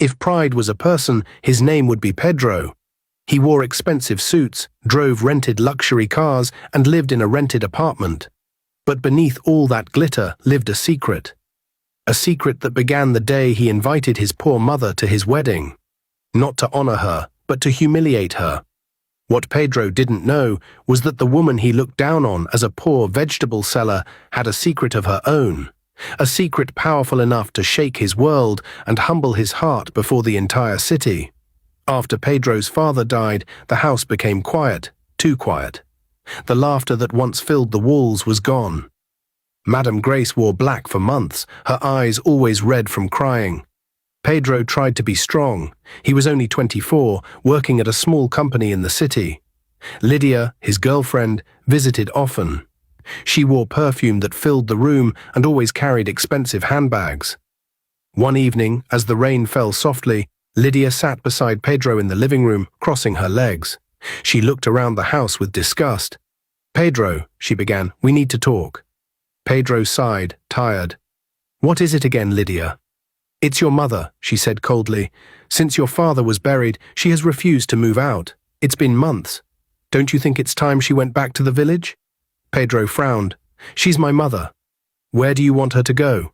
If pride was a person, his name would be Pedro. He wore expensive suits, drove rented luxury cars, and lived in a rented apartment. But beneath all that glitter lived a secret. A secret that began the day he invited his poor mother to his wedding. Not to honor her, but to humiliate her. What Pedro didn't know was that the woman he looked down on as a poor vegetable seller had a secret of her own. A secret powerful enough to shake his world and humble his heart before the entire city. After Pedro's father died, the house became quiet, too quiet. The laughter that once filled the walls was gone. Madame Grace wore black for months, her eyes always red from crying. Pedro tried to be strong. He was only 24, working at a small company in the city. Lydia, his girlfriend, visited often. She wore perfume that filled the room and always carried expensive handbags. One evening, as the rain fell softly, Lydia sat beside Pedro in the living room, crossing her legs. She looked around the house with disgust. "Pedro," she began, "we need to talk." Pedro sighed, tired. "What is it again, Lydia?" "It's your mother," she said coldly. "Since your father was buried, she has refused to move out. It's been months. Don't you think it's time she went back to the village?" Pedro frowned. "She's my mother. Where do you want her to go?"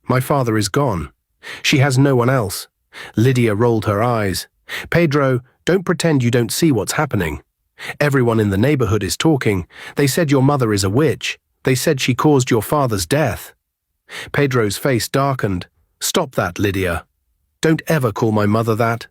"My father is gone. She has no one else." Lydia rolled her eyes. "Pedro, don't pretend you don't see what's happening. Everyone in the neighborhood is talking. They said your mother is a witch. They said she caused your father's death." Pedro's face darkened. "Stop that, Lydia. Don't ever call my mother that."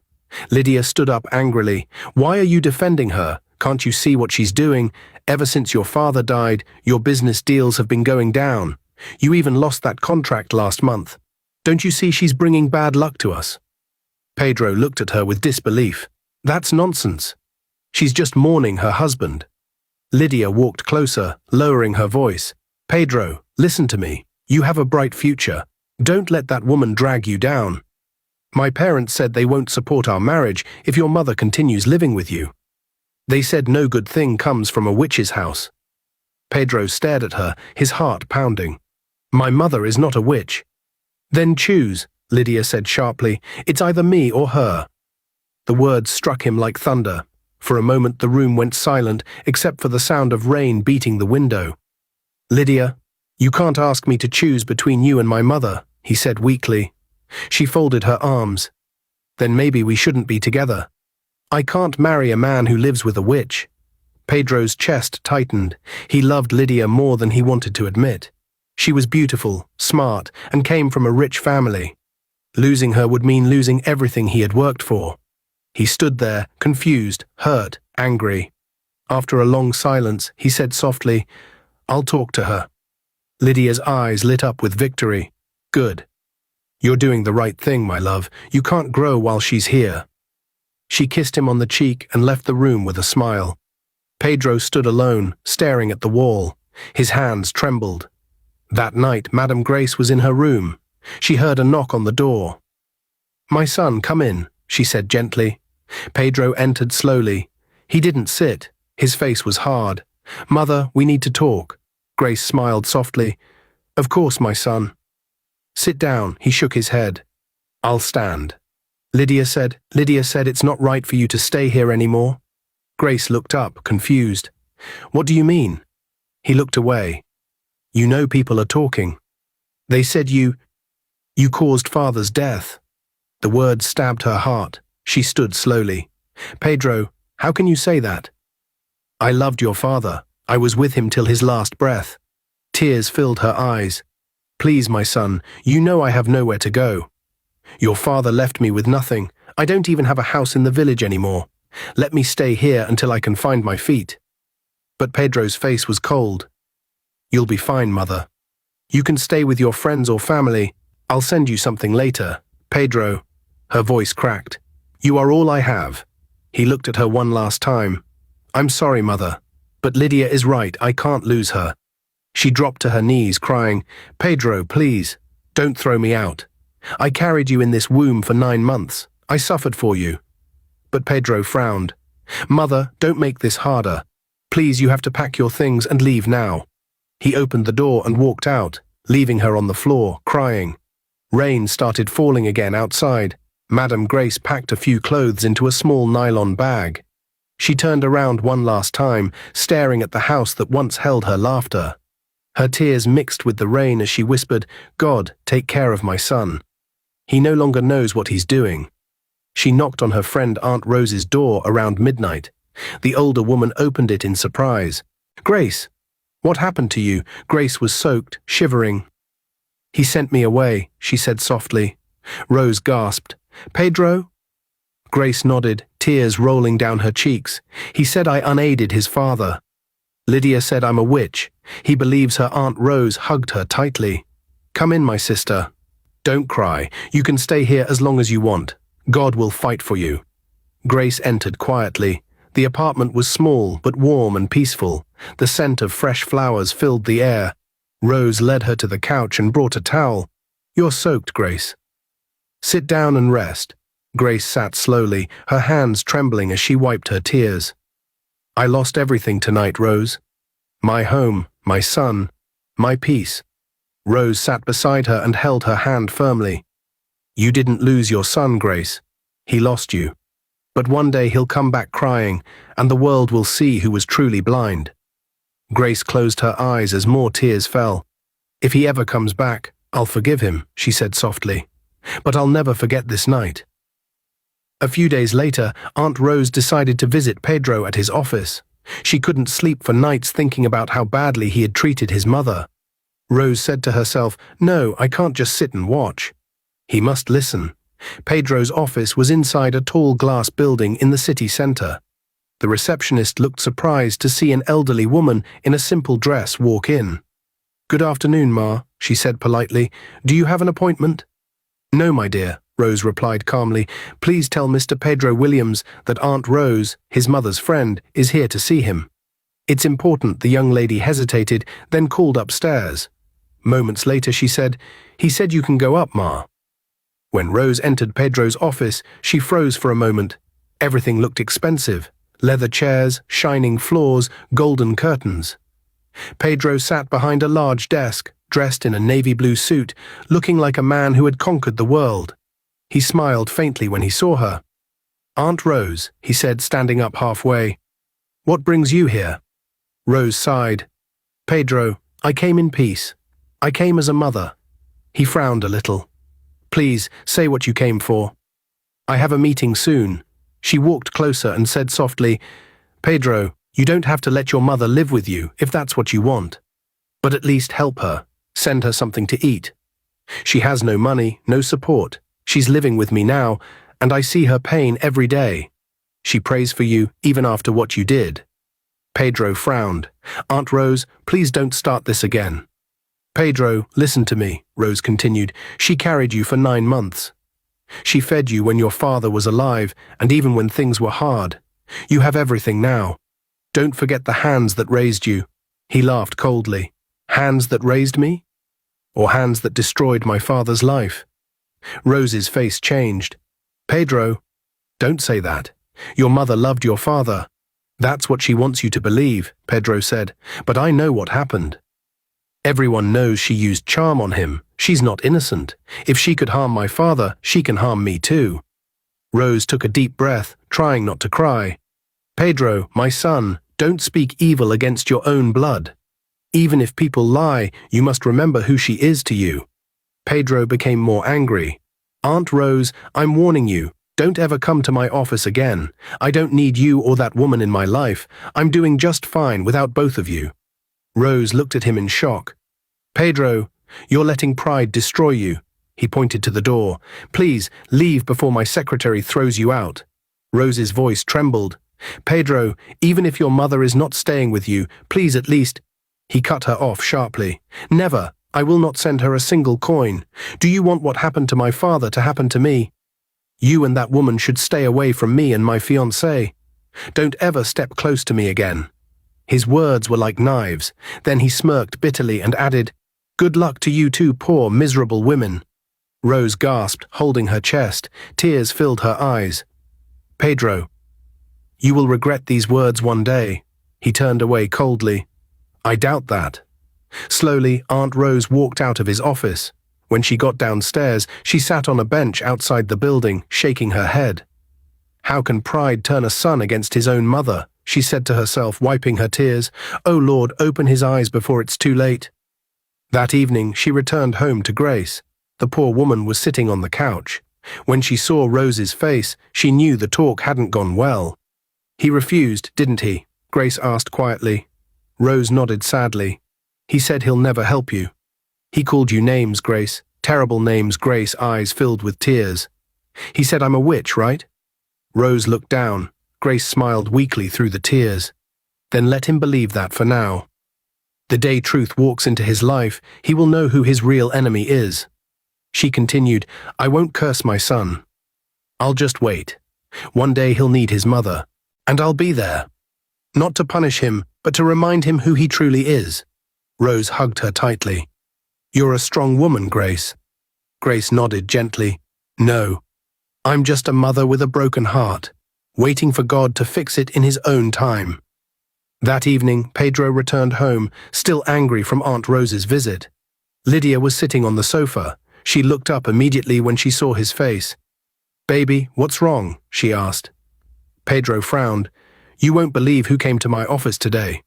Lydia stood up angrily. "Why are you defending her? Can't you see what she's doing? Ever since your father died, your business deals have been going down. You even lost that contract last month. Don't you see she's bringing bad luck to us?" Pedro looked at her with disbelief. "That's nonsense. She's just mourning her husband." Lydia walked closer, lowering her voice. "Pedro, listen to me. You have a bright future. Don't let that woman drag you down. My parents said they won't support our marriage if your mother continues living with you. They said no good thing comes from a witch's house." Pedro stared at her, his heart pounding. "My mother is not a witch." "Then choose," Lydia said sharply. "It's either me or her." The words struck him like thunder. For a moment the room went silent, except for the sound of rain beating the window. "Lydia, you can't ask me to choose between you and my mother," he said weakly. She folded her arms. "Then maybe we shouldn't be together. I can't marry a man who lives with a witch." Pedro's chest tightened. He loved Lydia more than he wanted to admit. She was beautiful, smart, and came from a rich family. Losing her would mean losing everything he had worked for. He stood there, confused, hurt, angry. After a long silence, he said softly, "I'll talk to her." Lydia's eyes lit up with victory. "Good. You're doing the right thing, my love. You can't grow while she's here." She kissed him on the cheek and left the room with a smile. Pedro stood alone, staring at the wall. His hands trembled. That night, Madame Grace was in her room. She heard a knock on the door. "My son, come in," she said gently. Pedro entered slowly. He didn't sit. His face was hard. "Mother, we need to talk." Grace smiled softly. "Of course, my son." "Sit down," he shook his head. "I'll stand." Lydia said it's not right for you to stay here anymore." Grace looked up, confused. "What do you mean?" He looked away. "You know people are talking. They said you caused father's death." The words stabbed her heart. She stood slowly. "Pedro, how can you say that?" "I loved your father. I was with him till his last breath." Tears filled her eyes. "Please, my son, you know I have nowhere to go. Your father left me with nothing. I don't even have a house in the village anymore. Let me stay here until I can find my feet." But Pedro's face was cold. "You'll be fine, mother. You can stay with your friends or family. I'll send you something later." "Pedro," her voice cracked. "You are all I have." He looked at her one last time. "I'm sorry, mother, but Lydia is right. I can't lose her." She dropped to her knees, crying, "Pedro, please, don't throw me out. I carried you in this womb for 9 months. I suffered for you." But Pedro frowned. "Mother, don't make this harder. Please, you have to pack your things and leave now." He opened the door and walked out, leaving her on the floor, crying. Rain started falling again outside. Madame Grace packed a few clothes into a small nylon bag. She turned around one last time, staring at the house that once held her laughter. Her tears mixed with the rain as she whispered, "God, take care of my son. He no longer knows what he's doing." She knocked on her friend Aunt Rose's door around midnight. The older woman opened it in surprise. "Grace, what happened to you?" Grace was soaked, shivering. "He sent me away," she said softly. Rose gasped. "Pedro?" Grace nodded, tears rolling down her cheeks. "He said I unaided his father. Lydia said I'm a witch." He believes her Aunt Rose hugged her tightly. "Come in, my sister. Don't cry. You can stay here as long as you want. God will fight for you." Grace entered quietly. The apartment was small but warm and peaceful. The scent of fresh flowers filled the air. Rose led her to the couch and brought a towel. "You're soaked, Grace. Sit down and rest." Grace sat slowly, her hands trembling as she wiped her tears. "I lost everything tonight, Rose. My home, my son, my peace." Rose sat beside her and held her hand firmly. "You didn't lose your son, Grace. He lost you. But one day he'll come back crying, and the world will see who was truly blind." Grace closed her eyes as more tears fell. "If he ever comes back, I'll forgive him," she said softly. "But I'll never forget this night." A few days later, Aunt Rose decided to visit Pedro at his office. She couldn't sleep for nights thinking about how badly he had treated his mother. Rose said to herself, "No, I can't just sit and watch. He must listen." Pedro's office was inside a tall glass building in the city center. The receptionist looked surprised to see an elderly woman in a simple dress walk in. "Good afternoon, Ma," she said politely. "Do you have an appointment?" "No, my dear," Rose replied calmly. "Please tell Mr. Pedro Williams that Aunt Rose, his mother's friend, is here to see him." "It's important." The young lady hesitated, then called upstairs. Moments later she said, "He said you can go up, Ma." When Rose entered Pedro's office, she froze for a moment. Everything looked expensive. Leather chairs, shining floors, golden curtains. Pedro sat behind a large desk, dressed in a navy blue suit, looking like a man who had conquered the world. He smiled faintly when he saw her. "Aunt Rose," he said, standing up halfway. "What brings you here?" Rose sighed. "Pedro, I came in peace. I came as a mother." He frowned a little. "Please, say what you came for." "I have a meeting soon." She walked closer and said softly, "Pedro, you don't have to let your mother live with you if that's what you want. But at least help her. Send her something to eat. She has no money, no support. She's living with me now, and I see her pain every day. She prays for you even after what you did." Pedro frowned. "Aunt Rose, please don't start this again." "Pedro, listen to me," Rose continued. "She carried you for 9 months. She fed you when your father was alive, and even when things were hard. You have everything now. Don't forget the hands that raised you." He laughed coldly. "Hands that raised me? Or hands that destroyed my father's life?" Rose's face changed. "Pedro, don't say that. Your mother loved your father. That's what she wants you to believe," Pedro said. "But I know what happened. Everyone knows she used charm on him. She's not innocent. If she could harm my father, she can harm me too." Rose took a deep breath, trying not to cry. "Pedro, my son, don't speak evil against your own blood. Even if people lie, you must remember who she is to you." Pedro became more angry. "Aunt Rose, I'm warning you. Don't ever come to my office again. I don't need you or that woman in my life. I'm doing just fine without both of you." Rose looked at him in shock. "Pedro, you're letting pride destroy you." He pointed to the door. "Please, leave before my secretary throws you out." Rose's voice trembled. "Pedro, even if your mother is not staying with you, please at least—" He cut her off sharply. "Never. I will not send her a single coin. Do you want what happened to my father to happen to me? You and that woman should stay away from me and my fiancée. Don't ever step close to me again." His words were like knives. Then he smirked bitterly and added, "Good luck to you two poor, miserable women." Rose gasped, holding her chest. Tears filled her eyes. "Pedro, you will regret these words one day." He turned away coldly. "I doubt that." Slowly, Aunt Rose walked out of his office. When she got downstairs, she sat on a bench outside the building, shaking her head. How can pride turn a son against his own mother? She said to herself, wiping her tears. Oh Lord, open his eyes before it's too late. That evening, she returned home to Grace. The poor woman was sitting on the couch. When she saw Rose's face, she knew the talk hadn't gone well. He refused, didn't he? Grace asked quietly. Rose nodded sadly. He said he'll never help you. He called you names, Grace. Terrible names. Grace's eyes filled with tears. He said I'm a witch, right? Rose looked down. Grace smiled weakly through the tears. Then let him believe that for now. The day truth walks into his life, he will know who his real enemy is. She continued, I won't curse my son. I'll just wait. One day he'll need his mother, and I'll be there. Not to punish him, but to remind him who he truly is. Rose hugged her tightly. You're a strong woman, Grace. Grace nodded gently. No, I'm just a mother with a broken heart, waiting for God to fix it in his own time. That evening, Pedro returned home, still angry from Aunt Rose's visit. Lydia was sitting on the sofa. She looked up immediately when she saw his face. Baby, what's wrong? She asked. Pedro frowned. You won't believe who came to my office today.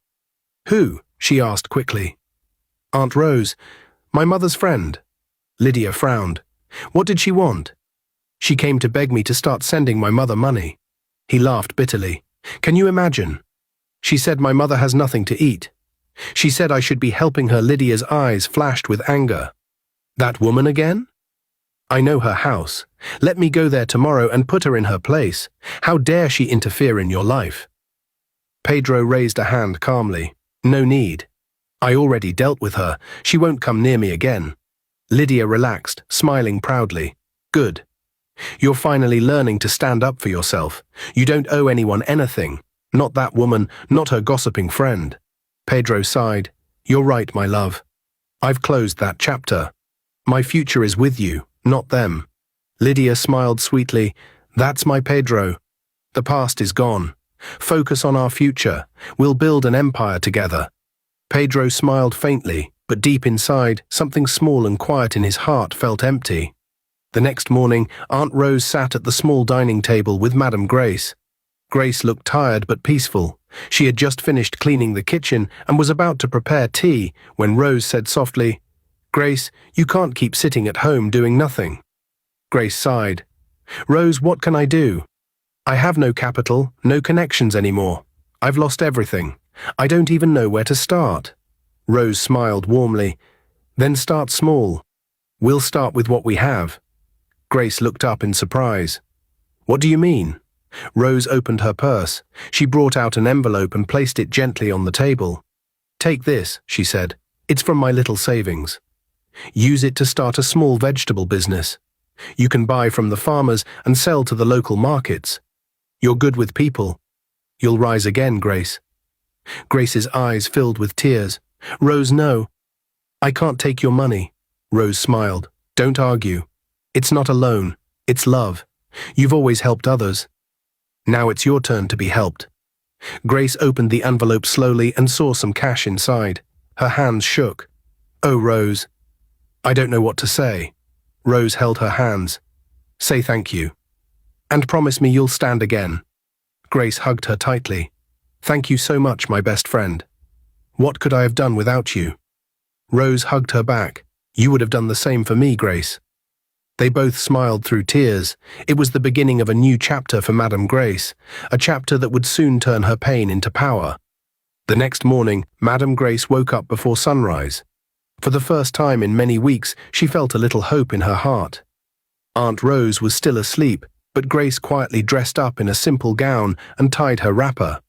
Who? She asked quickly. Aunt Rose, my mother's friend. Lydia frowned. What did she want? She came to beg me to start sending my mother money. He laughed bitterly. Can you imagine? She said my mother has nothing to eat. She said I should be helping her. Lydia's eyes flashed with anger. That woman again? I know her house. Let me go there tomorrow and put her in her place. How dare she interfere in your life? Pedro raised a hand calmly. No need. I already dealt with her. She won't come near me again. Lydia relaxed, smiling proudly. Good. You're finally learning to stand up for yourself. You don't owe anyone anything. Not that woman, not her gossiping friend. Pedro sighed. You're right, my love. I've closed that chapter. My future is with you, not them. Lydia smiled sweetly. That's my Pedro. The past is gone. Focus on our future. We'll build an empire together. Pedro smiled faintly, but deep inside, something small and quiet in his heart felt empty. The next morning, Aunt Rose sat at the small dining table with Madame Grace. Grace looked tired but peaceful. She had just finished cleaning the kitchen and was about to prepare tea when Rose said softly, Grace, you can't keep sitting at home doing nothing. Grace sighed. Rose, what can I do? I have no capital, no connections anymore. I've lost everything. I don't even know where to start. Rose smiled warmly. Then start small. We'll start with what we have. Grace looked up in surprise. What do you mean? Rose opened her purse. She brought out an envelope and placed it gently on the table. Take this, she said. It's from my little savings. Use it to start a small vegetable business. You can buy from the farmers and sell to the local markets. You're good with people. You'll rise again, Grace. Grace's eyes filled with tears. Rose, no. I can't take your money. Rose smiled. Don't argue. It's not a loan. It's love. You've always helped others. Now it's your turn to be helped. Grace opened the envelope slowly and saw some cash inside. Her hands shook. Oh, Rose. I don't know what to say. Rose held her hands. Say thank you. And promise me you'll stand again. Grace hugged her tightly. Thank you so much, my best friend. What could I have done without you? Rose hugged her back. You would have done the same for me, Grace. They both smiled through tears. It was the beginning of a new chapter for Madame Grace, a chapter that would soon turn her pain into power. The next morning, Madame Grace woke up before sunrise. For the first time in many weeks, she felt a little hope in her heart. Aunt Rose was still asleep, but Grace quietly dressed up in a simple gown and tied her wrapper.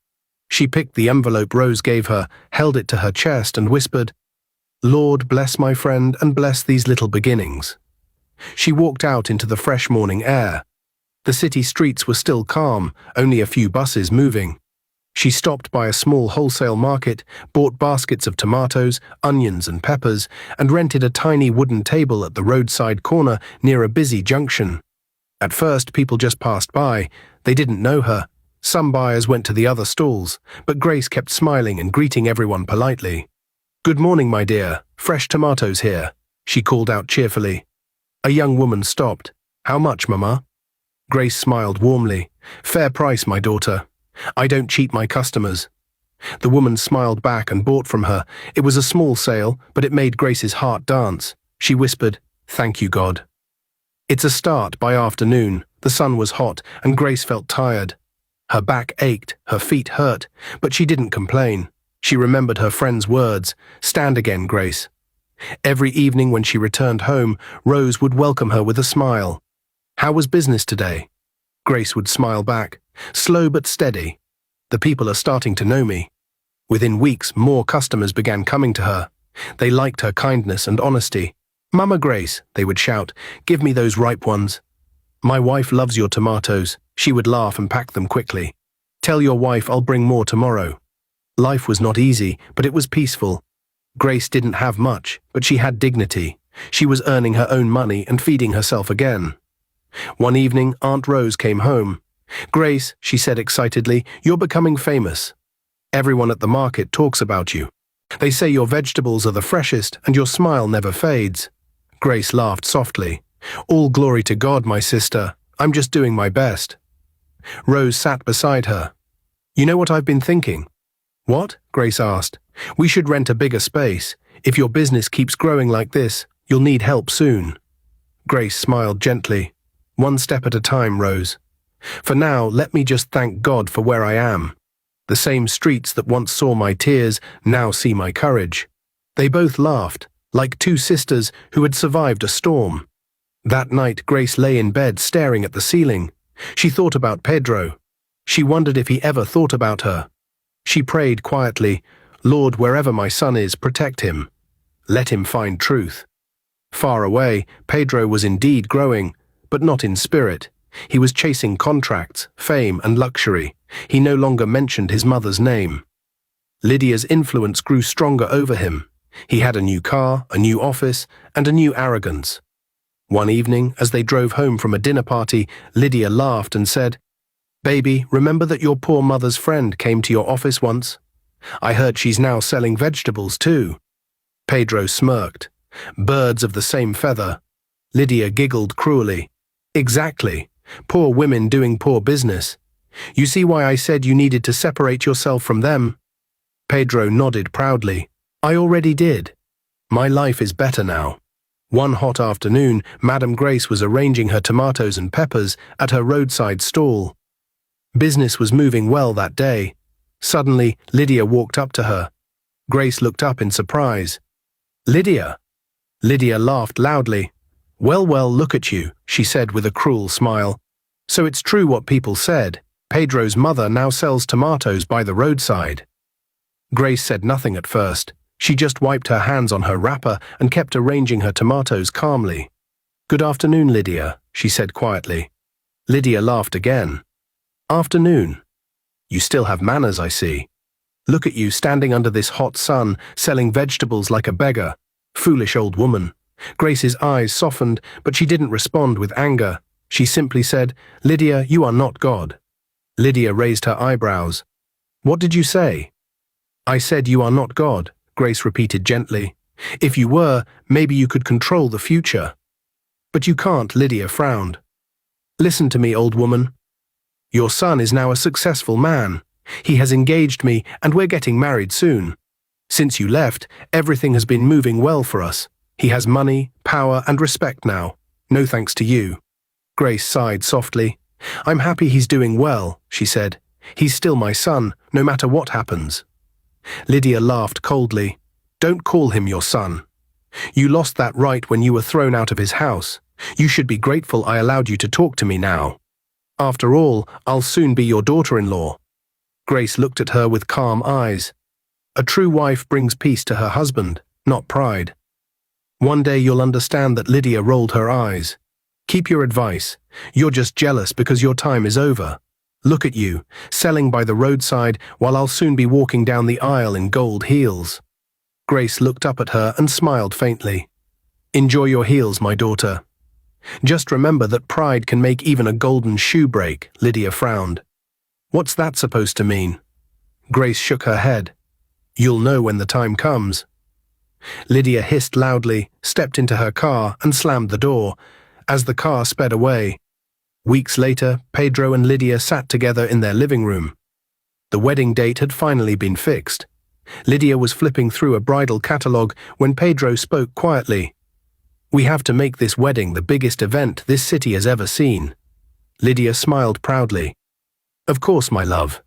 She picked the envelope Rose gave her, held it to her chest and whispered, Lord, bless my friend and bless these little beginnings. She walked out into the fresh morning air. The city streets were still calm, only a few buses moving. She stopped by a small wholesale market, bought baskets of tomatoes, onions and peppers, and rented a tiny wooden table at the roadside corner near a busy junction. At first, people just passed by. They didn't know her. Some buyers went to the other stalls, but Grace kept smiling and greeting everyone politely. Good morning, my dear. Fresh tomatoes here. she called out cheerfully. A young woman stopped. How much, Mama? Grace smiled warmly. Fair price, my daughter. I don't cheat my customers. The woman smiled back and bought from her. It was a small sale, but it made Grace's heart dance. She whispered, "Thank you, God." It's a start. By afternoon, the sun was hot and Grace felt tired. Her back ached, her feet hurt, but she didn't complain. She remembered her friend's words, "Stand again, Grace." Every evening when she returned home, Rose would welcome her with a smile. "How was business today?" Grace would smile back, "Slow but steady. The people are starting to know me." Within weeks, more customers began coming to her. They liked her kindness and honesty. "Mama Grace," they would shout, "give me those ripe ones." "My wife loves your tomatoes," she would laugh and pack them quickly. "Tell your wife I'll bring more tomorrow." Life was not easy, but it was peaceful. Grace didn't have much, but she had dignity. She was earning her own money and feeding herself again. One evening, Aunt Rose came home. "Grace," she said excitedly, "you're becoming famous. Everyone at the market talks about you. They say your vegetables are the freshest and your smile never fades." Grace laughed softly. "All glory to God, my sister. I'm just doing my best." Rose sat beside her. "You know what I've been thinking?" "What?" Grace asked. "We should rent a bigger space. If your business keeps growing like this, you'll need help soon." Grace smiled gently. "One step at a time, Rose. For now, let me just thank God for where I am. The same streets that once saw my tears now see my courage." They both laughed, like two sisters who had survived a storm. That night, Grace lay in bed staring at the ceiling. She thought about Pedro. She wondered if he ever thought about her. She prayed quietly, "Lord, wherever my son is, protect him. Let him find truth." Far away, Pedro was indeed growing, but not in spirit. He was chasing contracts, fame, and luxury. He no longer mentioned his mother's name. Lydia's influence grew stronger over him. He had a new car, a new office, and a new arrogance. One evening, as they drove home from a dinner party, Lydia laughed and said, "Baby, remember that your poor mother's friend came to your office once? I heard she's now selling vegetables too." Pedro smirked. "Birds of the same feather." Lydia giggled cruelly. "Exactly. Poor women doing poor business. You see why I said you needed to separate yourself from them?" Pedro nodded proudly. "I already did. My life is better now." One hot afternoon, Madame Grace was arranging her tomatoes and peppers at her roadside stall. Business was moving well that day. Suddenly, Lydia walked up to her. Grace looked up in surprise. "Lydia!" Lydia laughed loudly. "Well, well, look at you," she said with a cruel smile. "So it's true what people said. Pedro's mother now sells tomatoes by the roadside." Grace said nothing at first. She just wiped her hands on her wrapper and kept arranging her tomatoes calmly. "Good afternoon, Lydia," she said quietly. Lydia laughed again. "Afternoon. You still have manners, I see. Look at you standing under this hot sun, selling vegetables like a beggar. Foolish old woman." Grace's eyes softened, but she didn't respond with anger. She simply said, "Lydia, you are not God." Lydia raised her eyebrows. "What did you say?" "I said you are not God," Grace repeated gently. "If you were, maybe you could control the future." "But you can't," Lydia frowned. "Listen to me, old woman. Your son is now a successful man. He has engaged me, and we're getting married soon. Since you left, everything has been moving well for us. He has money, power, and respect now. No thanks to you." Grace sighed softly. "I'm happy he's doing well," she said. "He's still my son, no matter what happens." Lydia laughed coldly. "Don't call him your son. You lost that right when you were thrown out of his house. You should be grateful I allowed you to talk to me now. After all, I'll soon be your daughter-in-law." Grace looked at her with calm eyes. A true wife brings peace to her husband, not pride. One day you'll understand that. Lydia rolled her eyes. "Keep your advice. You're just jealous because your time is over. Look at you, selling by the roadside while I'll soon be walking down the aisle in gold heels." Grace looked up at her and smiled faintly. "Enjoy your heels, my daughter. Just remember that pride can make even a golden shoe break." Lydia frowned. "What's that supposed to mean?" Grace shook her head. "You'll know when the time comes." Lydia hissed loudly, stepped into her car, and slammed the door. As the car sped away, weeks later, Pedro and Lydia sat together in their living room. The wedding date had finally been fixed. Lydia was flipping through a bridal catalogue when Pedro spoke quietly. "We have to make this wedding the biggest event this city has ever seen." Lydia smiled proudly. "Of course, my love.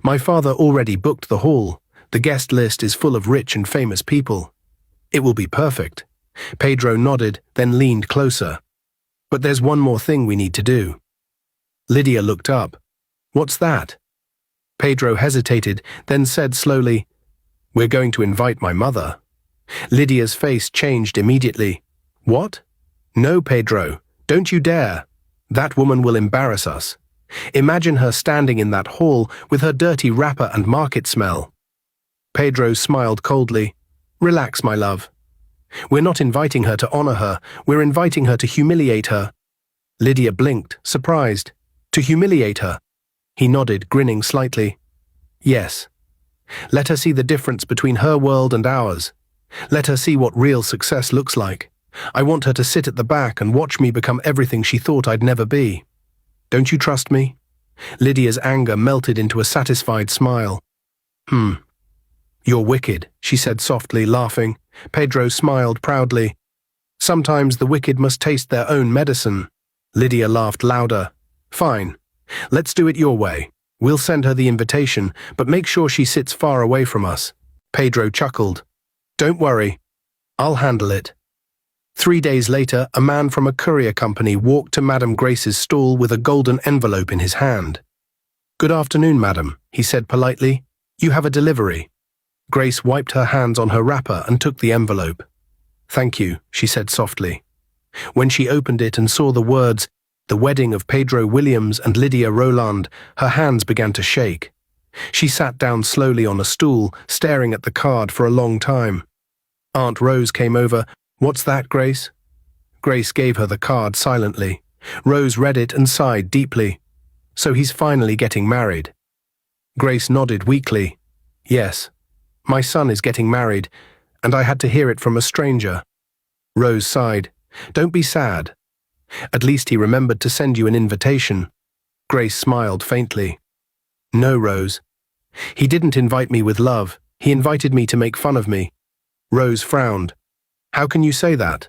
My father already booked the hall. The guest list is full of rich and famous people. It will be perfect." Pedro nodded, then leaned closer. "But there's one more thing we need to do." Lydia looked up. "What's that?" Pedro hesitated, then said slowly, "We're going to invite my mother." Lydia's face changed immediately. "What? No, Pedro, don't you dare. That woman will embarrass us. Imagine her standing in that hall with her dirty wrapper and market smell." Pedro smiled coldly. "Relax, my love. We're not inviting her to honor her, we're inviting her to humiliate her." Lydia blinked, surprised. "To humiliate her?" He nodded, grinning slightly. "Yes. Let her see the difference between her world and ours. Let her see what real success looks like. I want her to sit at the back and watch me become everything she thought I'd never be. Don't you trust me?" Lydia's anger melted into a satisfied smile. "You're wicked," she said softly, laughing. Pedro smiled proudly. "Sometimes the wicked must taste their own medicine." Lydia laughed louder. "Fine. Let's do it your way. We'll send her the invitation, but make sure she sits far away from us." Pedro chuckled. "Don't worry. I'll handle it." 3 days later, a man from a courier company walked to Madame Grace's stall with a golden envelope in his hand. "Good afternoon, madam," he said politely. "You have a delivery." Grace wiped her hands on her wrapper and took the envelope. "Thank you," she said softly. When she opened it and saw the words, "The wedding of Pedro Williams and Lydia Roland," her hands began to shake. She sat down slowly on a stool, staring at the card for a long time. Aunt Rose came over. "What's that, Grace?" Grace gave her the card silently. Rose read it and sighed deeply. "So he's finally getting married." Grace nodded weakly. "Yes. My son is getting married, and I had to hear it from a stranger." Rose sighed. "Don't be sad. At least he remembered to send you an invitation." Grace smiled faintly. "No, Rose. He didn't invite me with love. He invited me to make fun of me." Rose frowned. "How can you say that?"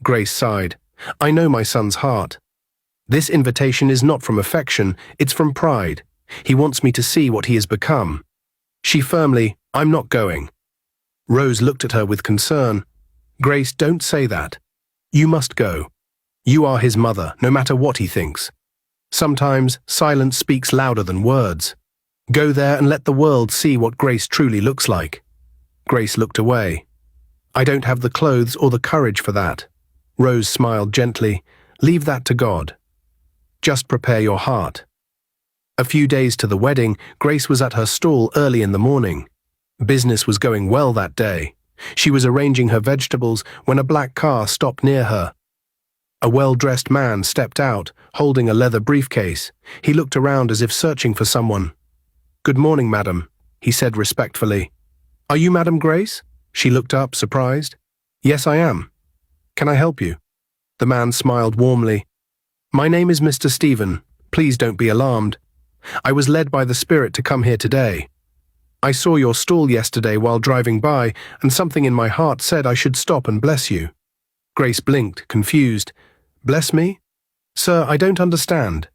Grace sighed. "I know my son's heart. This invitation is not from affection, it's from pride. He wants me to see what he has become." She firmly, "I'm not going." Rose looked at her with concern. "Grace, don't say that. You must go. You are his mother, no matter what he thinks. Sometimes silence speaks louder than words. Go there and let the world see what Grace truly looks like." Grace looked away. "I don't have the clothes or the courage for that." Rose smiled gently. "Leave that to God. Just prepare your heart." A few days to the wedding, Grace was at her stall early in the morning. Business was going well that day. She was arranging her vegetables when a black car stopped near her. A well-dressed man stepped out, holding a leather briefcase. He looked around as if searching for someone. "Good morning, madam," he said respectfully. "Are you Madam Grace?" She looked up, surprised. "Yes, I am. Can I help you?" The man smiled warmly. "My name is Mr. Stephen. Please don't be alarmed. I was led by the Spirit to come here today. I saw your stall yesterday while driving by, and something in my heart said I should stop and bless you." Grace blinked, confused. "Bless me? Sir, I don't understand."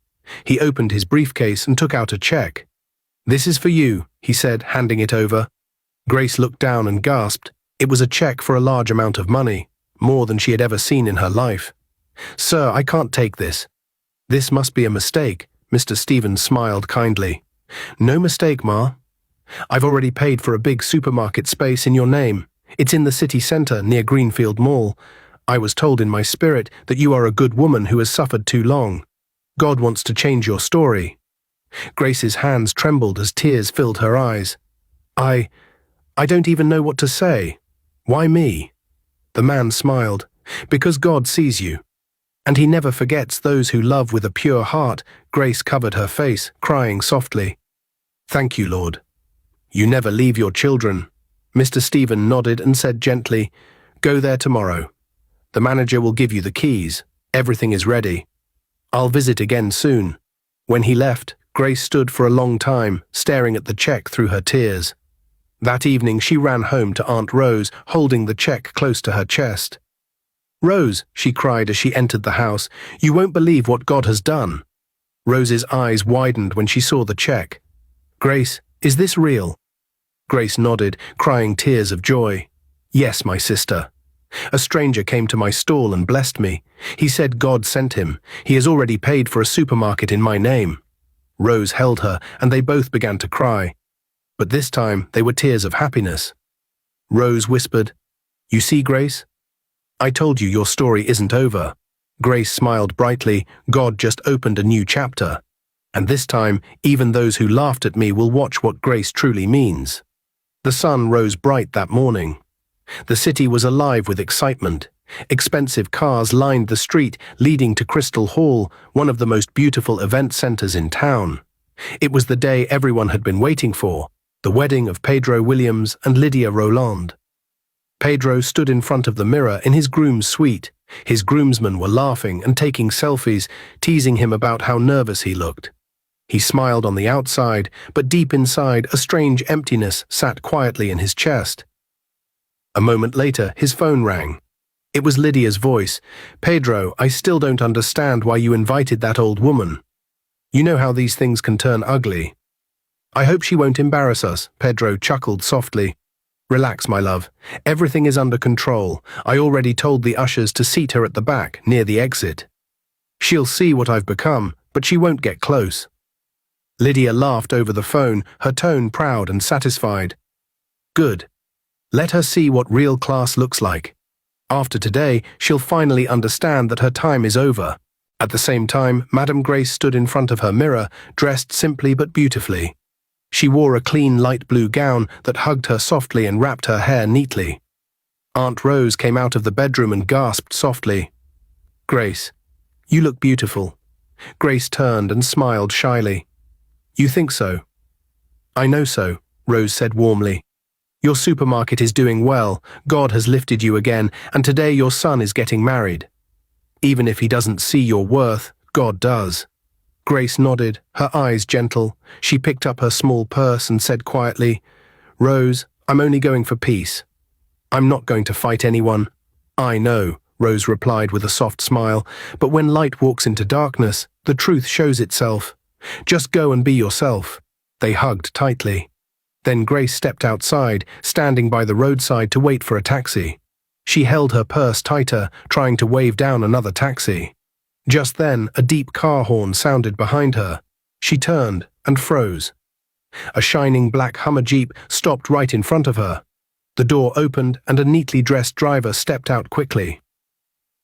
He opened his briefcase and took out a check. "This is for you," he said, handing it over. Grace looked down and gasped. It was a check for a large amount of money, more than she had ever seen in her life. "Sir, I can't take this." "This must be a mistake." Mr. Stevens smiled kindly. "No mistake, Ma. I've already paid for a big supermarket space in your name. It's in the city centre near Greenfield Mall. I was told in my spirit that you are a good woman who has suffered too long. God wants to change your story." Grace's hands trembled as tears filled her eyes. I don't even know what to say. Why me?" The man smiled. "Because God sees you. And he never forgets those who love with a pure heart." Grace covered her face, crying softly. "Thank you, Lord. You never leave your children. Mr. Stephen nodded and said gently, "Go there tomorrow. The manager will give you the keys. Everything is ready. I'll visit again soon." When he left, Grace stood for a long time, staring at the check through her tears. That evening she ran home to Aunt Rose, holding the check close to her chest. "Rose," she cried as she entered the house, "you won't believe what God has done." Rose's eyes widened when she saw the check. "Grace, is this real?" Grace nodded, crying tears of joy. "Yes, my sister. A stranger came to my stall and blessed me. He said God sent him. He has already paid for a supermarket in my name." Rose held her, and they both began to cry. But this time they were tears of happiness. Rose whispered, "You see, Grace? I told you your story isn't over." Grace smiled brightly. God just opened a new chapter. And this time, even those who laughed at me will watch what grace truly means. The sun rose bright that morning. The city was alive with excitement. Expensive cars lined the street leading to Crystal Hall, one of the most beautiful event centers in town. It was the day everyone had been waiting for, the wedding of Pedro Williams and Lydia Roland. Pedro stood in front of the mirror in his groom's suite. His groomsmen were laughing and taking selfies, teasing him about how nervous he looked. He smiled on the outside, but deep inside a strange emptiness sat quietly in his chest. A moment later, his phone rang. It was Lydia's voice. "Pedro, I still don't understand why you invited that old woman. You know how these things can turn ugly." "I hope she won't embarrass us," Pedro chuckled softly. "Relax, my love. Everything is under control. I already told the ushers to seat her at the back, near the exit. She'll see what I've become, but she won't get close." Lydia laughed over the phone, her tone proud and satisfied. "Good. Let her see what real class looks like. After today, she'll finally understand that her time is over." At the same time, Madame Grace stood in front of her mirror, dressed simply but beautifully. She wore a clean light blue gown that hugged her softly and wrapped her hair neatly. Aunt Rose came out of the bedroom and gasped softly, "Grace, you look beautiful." Grace turned and smiled shyly. "You think so?" "I know so," Rose said warmly. "Your supermarket is doing well, God has lifted you again, and today your son is getting married. Even if he doesn't see your worth, God does." Grace nodded, her eyes gentle. She picked up her small purse and said quietly, "Rose, I'm only going for peace. I'm not going to fight anyone." "I know," Rose replied with a soft smile, "but when light walks into darkness, the truth shows itself. Just go and be yourself." They hugged tightly. Then Grace stepped outside, standing by the roadside to wait for a taxi. She held her purse tighter, trying to wave down another taxi. Just then, a deep car horn sounded behind her. She turned and froze. A shining black Hummer Jeep stopped right in front of her. The door opened and a neatly dressed driver stepped out quickly.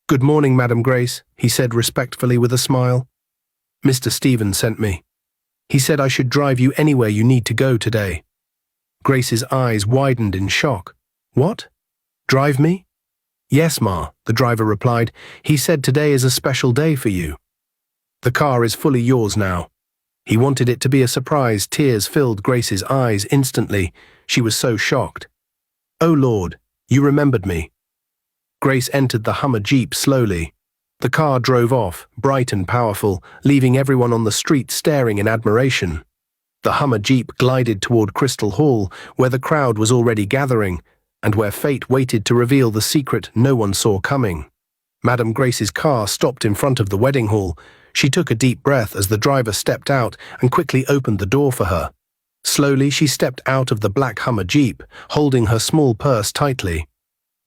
"Good morning, Madam Grace," he said respectfully with a smile. "Mr. Stephen sent me. He said I should drive you anywhere you need to go today." Grace's eyes widened in shock. "What? Drive me?" "Yes, Ma," the driver replied. "He said today is a special day for you. The car is fully yours now." He wanted it to be a surprise. Tears filled Grace's eyes instantly. She was so shocked. "Oh Lord, you remembered me." Grace entered the Hummer Jeep slowly. The car drove off, bright and powerful, leaving everyone on the street staring in admiration. The Hummer Jeep glided toward Crystal Hall, where the crowd was already gathering, and where fate waited to reveal the secret no one saw coming. Madame Grace's car stopped in front of the wedding hall. She took a deep breath as the driver stepped out and quickly opened the door for her. Slowly she stepped out of the black Hummer Jeep, holding her small purse tightly.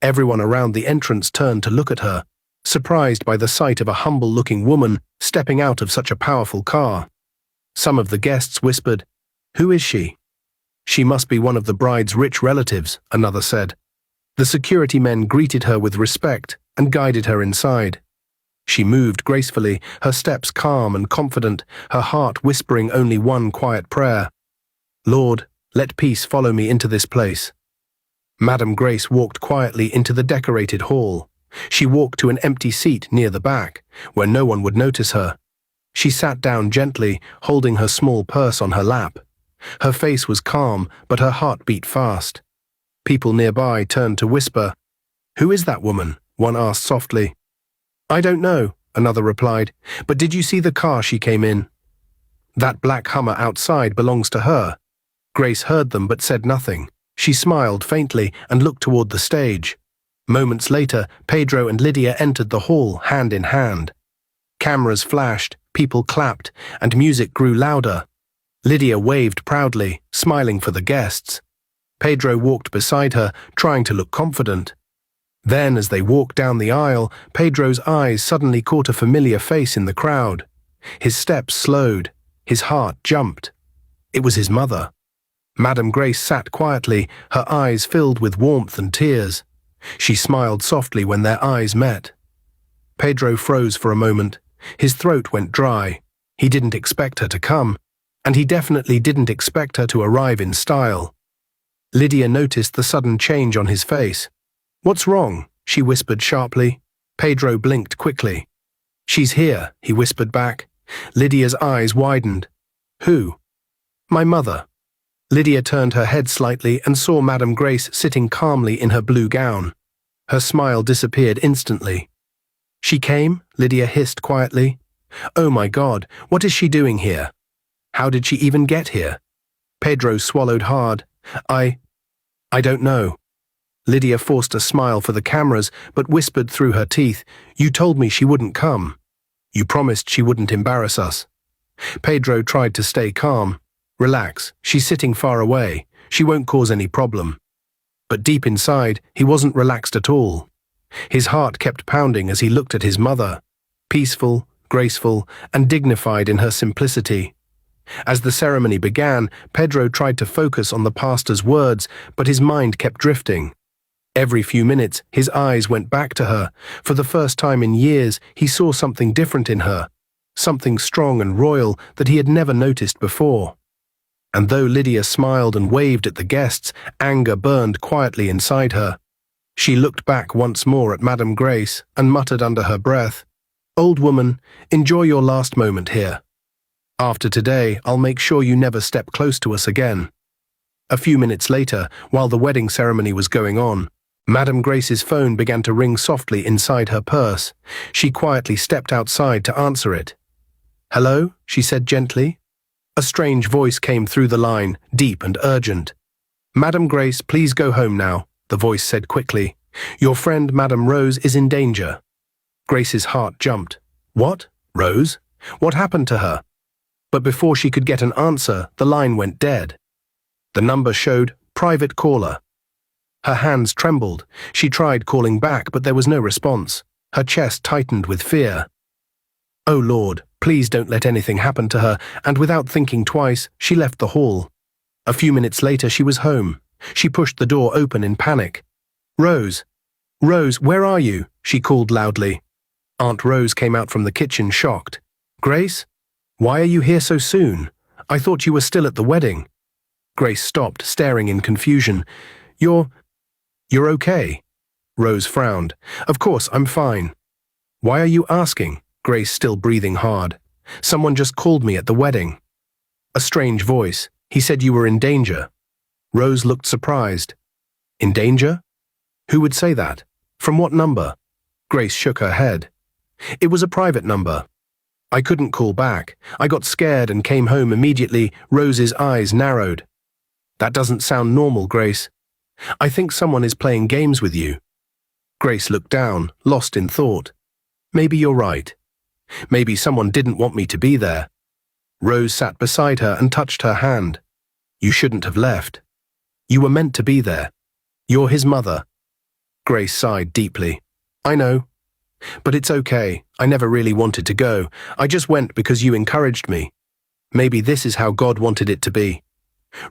Everyone around the entrance turned to look at her, surprised by the sight of a humble-looking woman stepping out of such a powerful car. Some of the guests whispered, "Who is she?" "She must be one of the bride's rich relatives," another said. The security men greeted her with respect and guided her inside. She moved gracefully, her steps calm and confident, her heart whispering only one quiet prayer. "Lord, let peace follow me into this place." Madame Grace walked quietly into the decorated hall. She walked to an empty seat near the back, where no one would notice her. She sat down gently, holding her small purse on her lap. Her face was calm, but her heart beat fast. People nearby turned to whisper. "Who is that woman?" one asked softly. "I don't know," another replied, "but did you see the car she came in?" "That black Hummer outside belongs to her." Grace heard them but said nothing. She smiled faintly and looked toward the stage. Moments later, Pedro and Lydia entered the hall, hand in hand. Cameras flashed, people clapped, and music grew louder. Lydia waved proudly, smiling for the guests. Pedro walked beside her, trying to look confident. Then, as they walked down the aisle, Pedro's eyes suddenly caught a familiar face in the crowd. His steps slowed. His heart jumped. It was his mother. Madame Grace sat quietly, her eyes filled with warmth and tears. She smiled softly when their eyes met. Pedro froze for a moment. His throat went dry. He didn't expect her to come, and he definitely didn't expect her to arrive in style. Lydia noticed the sudden change on his face. "What's wrong?" she whispered sharply. Pedro blinked quickly. "She's here," he whispered back. Lydia's eyes widened. "Who?" "My mother." Lydia turned her head slightly and saw Madame Grace sitting calmly in her blue gown. Her smile disappeared instantly. "She came?" Lydia hissed quietly. "Oh my God, what is she doing here? How did she even get here?" Pedro swallowed hard. I don't know." Lydia forced a smile for the cameras, but whispered through her teeth, "You told me she wouldn't come. You promised she wouldn't embarrass us." Pedro tried to stay calm. "Relax, she's sitting far away. She won't cause any problem." But deep inside, he wasn't relaxed at all. His heart kept pounding as he looked at his mother, peaceful, graceful, and dignified in her simplicity. As the ceremony began, Pedro tried to focus on the pastor's words, but his mind kept drifting. Every few minutes, his eyes went back to her. For the first time in years, he saw something different in her, something strong and royal that he had never noticed before. And though Lydia smiled and waved at the guests, anger burned quietly inside her. She looked back once more at Madame Grace and muttered under her breath, "Old woman, enjoy your last moment here. After today, I'll make sure you never step close to us again." A few minutes later, while the wedding ceremony was going on, Madame Grace's phone began to ring softly inside her purse. She quietly stepped outside to answer it. "Hello?" she said gently. A strange voice came through the line, deep and urgent. "Madame Grace, please go home now," the voice said quickly. "Your friend Madame Rose is in danger." Grace's heart jumped. "What? Rose? What happened to her?" But before she could get an answer, the line went dead. The number showed private caller. Her hands trembled. She tried calling back, but there was no response. Her chest tightened with fear. "Oh Lord, please don't let anything happen to her," and without thinking twice, she left the hall. A few minutes later, she was home. She pushed the door open in panic. "Rose! Rose, where are you?" she called loudly. Aunt Rose came out from the kitchen shocked. "Grace? Why are you here so soon? I thought you were still at the wedding." Grace stopped, staring in confusion. You're okay?" Rose frowned. "Of course, I'm fine." "Why are you asking?" Grace still breathing hard. "Someone just called me at the wedding." A strange voice. "He said you were in danger." Rose looked surprised. "In danger? Who would say that? From what number?" Grace shook her head. "It was a private number. I couldn't call back. I got scared and came home immediately." Rose's eyes narrowed. "That doesn't sound normal, Grace. I think someone is playing games with you." Grace looked down, lost in thought. "Maybe you're right. Maybe someone didn't want me to be there." Rose sat beside her and touched her hand. "You shouldn't have left. You were meant to be there. You're his mother." Grace sighed deeply. "I know. But it's okay. I never really wanted to go. I just went because you encouraged me. Maybe this is how God wanted it to be."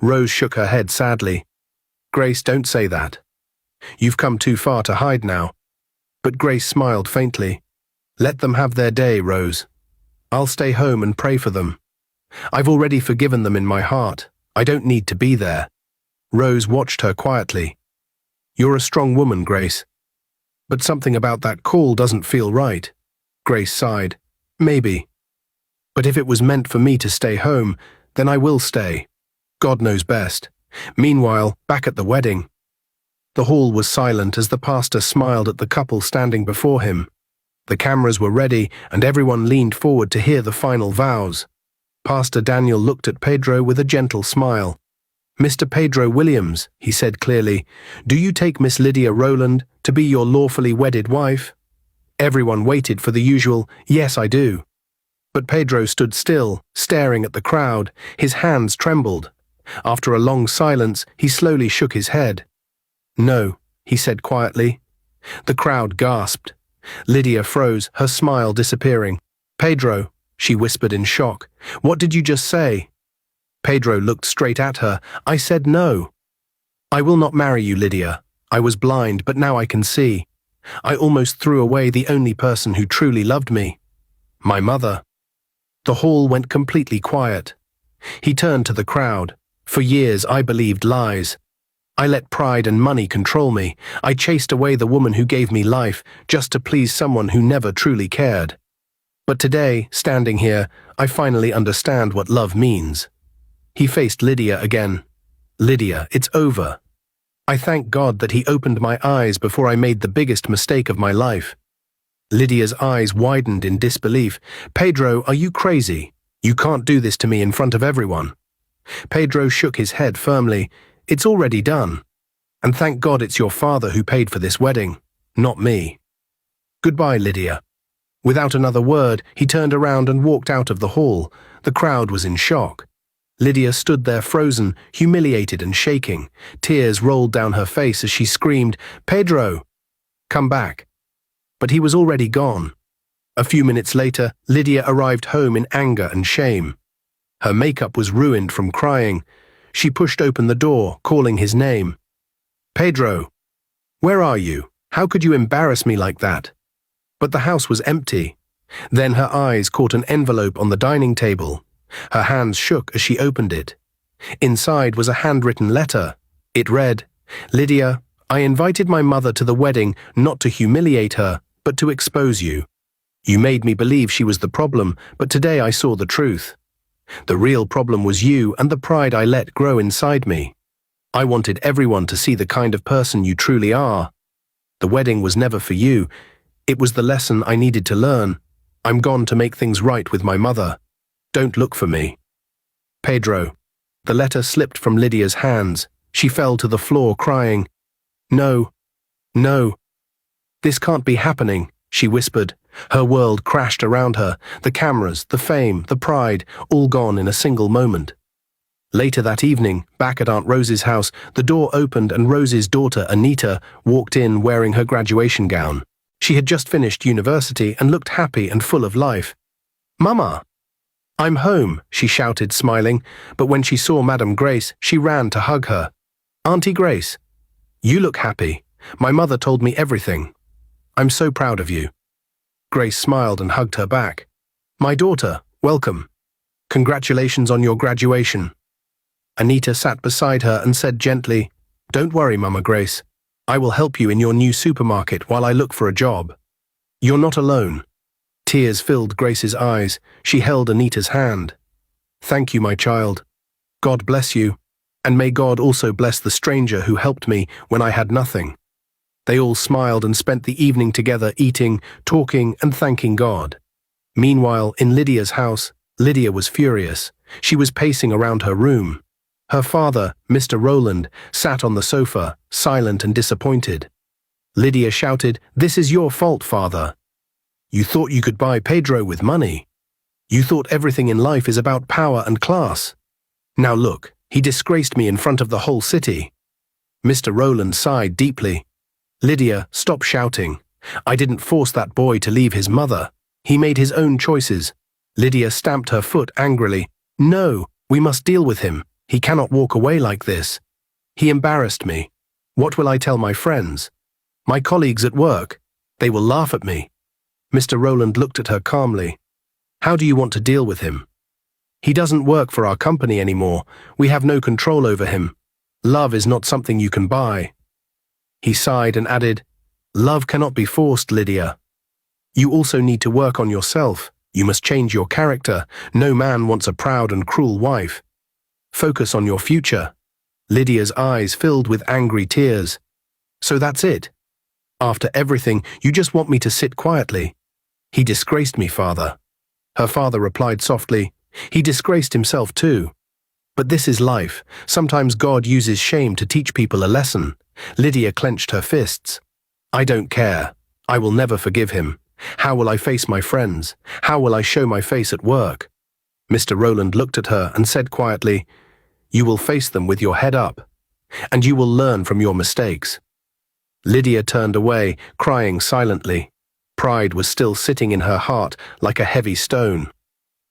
Rose shook her head sadly. "Grace, don't say that. You've come too far to hide now." But Grace smiled faintly. "Let them have their day, Rose. I'll stay home and pray for them. I've already forgiven them in my heart. I don't need to be there." Rose watched her quietly. "You're a strong woman, Grace. But something about that call doesn't feel right." Grace sighed. "Maybe. But if it was meant for me to stay home, then I will stay. God knows best. Meanwhile, back at the wedding, The hall was silent as the pastor smiled at the couple standing before him. The cameras were ready and everyone leaned forward to hear the final vows. Pastor Daniel looked at Pedro with a gentle smile. "Mr. Pedro Williams," he said clearly, "do you take Miss Lydia Rowland to be your lawfully wedded wife?" Everyone waited for the usual, "Yes, I do." But Pedro stood still, staring at the crowd. His hands trembled. After a long silence, he slowly shook his head. "No," he said quietly. The crowd gasped. Lydia froze, her smile disappearing. "Pedro," she whispered in shock, "what did you just say?" Pedro looked straight at her. "I said no. I will not marry you, Lydia. I was blind, but now I can see. I almost threw away the only person who truly loved me. My mother." The hall went completely quiet. He turned to the crowd. "For years I believed lies. I let pride and money control me. I chased away the woman who gave me life just to please someone who never truly cared. But today, standing here, I finally understand what love means." He faced Lydia again. "Lydia, it's over. I thank God that he opened my eyes before I made the biggest mistake of my life." Lydia's eyes widened in disbelief. "Pedro, are you crazy? You can't do this to me in front of everyone." Pedro shook his head firmly. "It's already done. And thank God it's your father who paid for this wedding, not me. Goodbye, Lydia." Without another word, he turned around and walked out of the hall. The crowd was in shock. Lydia stood there frozen, humiliated and shaking. Tears rolled down her face as she screamed, "Pedro, come back." But he was already gone. A few minutes later, Lydia arrived home in anger and shame. Her makeup was ruined from crying. She pushed open the door, calling his name. "Pedro, where are you? How could you embarrass me like that?" But the house was empty. Then her eyes caught an envelope on the dining table. Her hands shook as she opened it. Inside was a handwritten letter. It read, "Lydia, I invited my mother to the wedding not to humiliate her, but to expose you. You made me believe she was the problem, but today I saw the truth. The real problem was you and the pride I let grow inside me. I wanted everyone to see the kind of person you truly are. The wedding was never for you. It was the lesson I needed to learn. I'm gone to make things right with my mother. Don't look for me." Pedro. The letter slipped from Lydia's hands. She fell to the floor crying. "No, no. This can't be happening," she whispered. Her world crashed around her. The cameras, the fame, the pride, all gone in a single moment. Later that evening, back at Aunt Rose's house, the door opened and Rose's daughter, Anita, walked in wearing her graduation gown. She had just finished university and looked happy and full of life. "Mama!" "I'm home," she shouted, smiling, but when she saw Madame Grace, she ran to hug her. "Auntie Grace, you look happy. My mother told me everything. I'm so proud of you." Grace smiled and hugged her back. "My daughter, welcome. Congratulations on your graduation." Anita sat beside her and said gently, "Don't worry, Mama Grace. I will help you in your new supermarket while I look for a job. You're not alone." Tears filled Grace's eyes. She held Anita's hand. "Thank you, my child. God bless you, and may God also bless the stranger who helped me when I had nothing." They all smiled and spent the evening together eating, talking, and thanking God. Meanwhile, in Lydia's house, Lydia was furious. She was pacing around her room. Her father, Mr. Rowland, sat on the sofa, silent and disappointed. Lydia shouted, "This is your fault, father. You thought you could buy Pedro with money. You thought everything in life is about power and class. Now look, he disgraced me in front of the whole city." Mr. Rowland sighed deeply. "Lydia, stop shouting. I didn't force that boy to leave his mother. He made his own choices." Lydia stamped her foot angrily. "No, we must deal with him. He cannot walk away like this. He embarrassed me. What will I tell my friends? My colleagues at work? They will laugh at me." Mr. Rowland looked at her calmly. "How do you want to deal with him? He doesn't work for our company anymore. We have no control over him. Love is not something you can buy." He sighed and added, "Love cannot be forced, Lydia. You also need to work on yourself. You must change your character. No man wants a proud and cruel wife. Focus on your future." Lydia's eyes filled with angry tears. So that's it. After everything, you just want me to sit quietly. He disgraced me, father. Her father replied softly. He disgraced himself too. But this is life. Sometimes God uses shame to teach people a lesson. Lydia clenched her fists. I don't care. I will never forgive him. How will I face my friends? How will I show my face at work? Mr. Rowland looked at her and said quietly, You will face them with your head up, and you will learn from your mistakes. Lydia turned away, crying silently. Pride was still sitting in her heart like a heavy stone.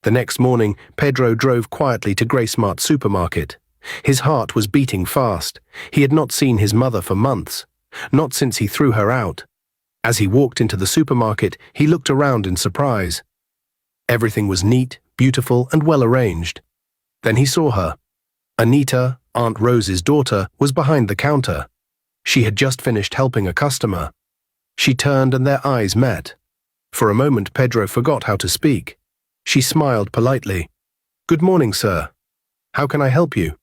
The next morning, Pedro drove quietly to Gracemart's supermarket. His heart was beating fast. He had not seen his mother for months, not since he threw her out. As he walked into the supermarket, he looked around in surprise. Everything was neat, beautiful, and well arranged. Then he saw her. Anita, Aunt Rose's daughter, was behind the counter. She had just finished helping a customer. She turned and their eyes met. For a moment, Pedro forgot how to speak. She smiled politely. Good morning, sir. How can I help you?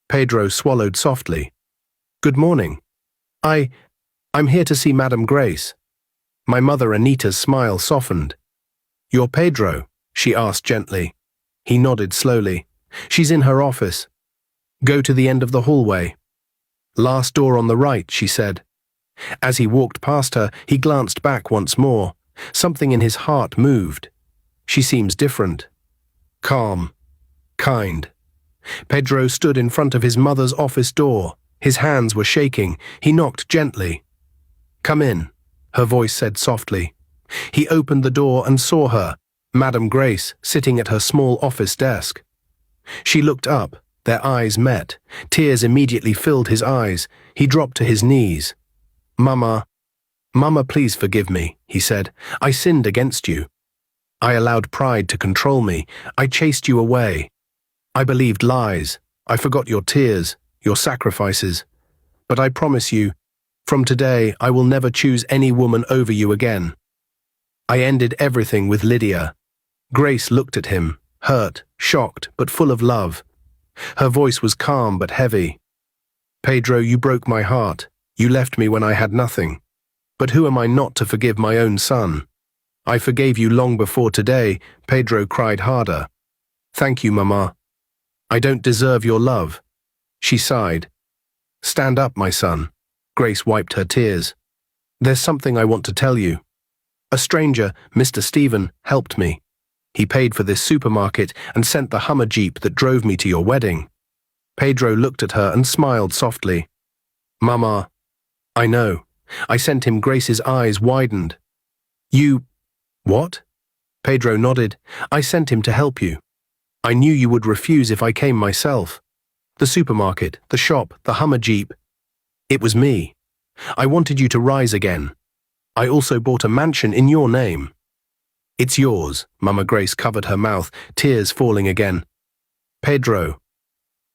Pedro swallowed softly. Good morning. I'm here to see Madame Grace. My mother Anita's smile softened. You're Pedro? She asked gently. He nodded slowly. She's in her office. Go to the end of the hallway. Last door on the right, she said. As he walked past her, he glanced back once more. Something in his heart moved. She seems different. Calm. Kind. Pedro stood in front of his mother's office door. His hands were shaking. He knocked gently. Come in, her voice said softly. He opened the door and saw her, Madame Grace, sitting at her small office desk. She looked up. Their eyes met. Tears immediately filled his eyes. He dropped to his knees. Mama, please forgive me, he said. I sinned against you. I allowed pride to control me. I chased you away. I believed lies. I forgot your tears, your sacrifices. But I promise you, from today, I will never choose any woman over you again. I ended everything with Lydia. Grace looked at him, hurt, shocked, but full of love. Her voice was calm but heavy. Pedro, you broke my heart. You left me when I had nothing. But who am I not to forgive my own son? I forgave you long before today, Pedro cried harder. Thank you, Mama. I don't deserve your love. She sighed. Stand up, my son. Grace wiped her tears. There's something I want to tell you. A stranger, Mr. Stephen, helped me. He paid for this supermarket and sent the Hummer Jeep that drove me to your wedding. Pedro looked at her and smiled softly. Mama, I know. I sent him. Grace's eyes widened. You... What? Pedro nodded. I sent him to help you. I knew you would refuse if I came myself. The supermarket, the shop, the Hummer Jeep. It was me. I wanted you to rise again. I also bought a mansion in your name. It's yours, Mama Grace covered her mouth, tears falling again. Pedro,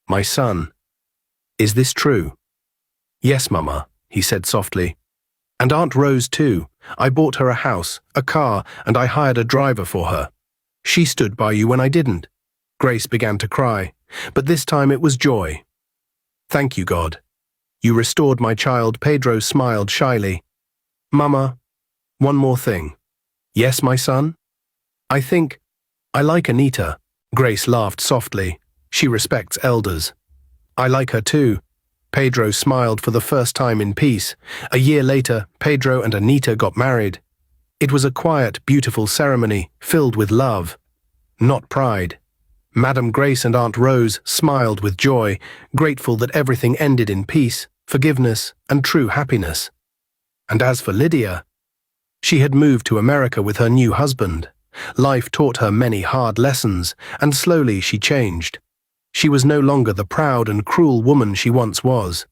my son, is this true? Yes, Mama, he said softly. And Aunt Rose too. I bought her a house, a car, and I hired a driver for her. She stood by you when I didn't. Grace began to cry, but this time it was joy. Thank you, God. You restored my child. Pedro smiled shyly. Mama, one more thing. Yes, my son? I think I like Anita. Grace laughed softly. She respects elders. I like her too. Pedro smiled for the first time in peace. A year later, Pedro and Anita got married. It was a quiet, beautiful ceremony, filled with love, not pride. Madame Grace and Aunt Rose smiled with joy, grateful that everything ended in peace, forgiveness, and true happiness. And as for Lydia, she had moved to America with her new husband. Life taught her many hard lessons, and slowly she changed. She was no longer the proud and cruel woman she once was.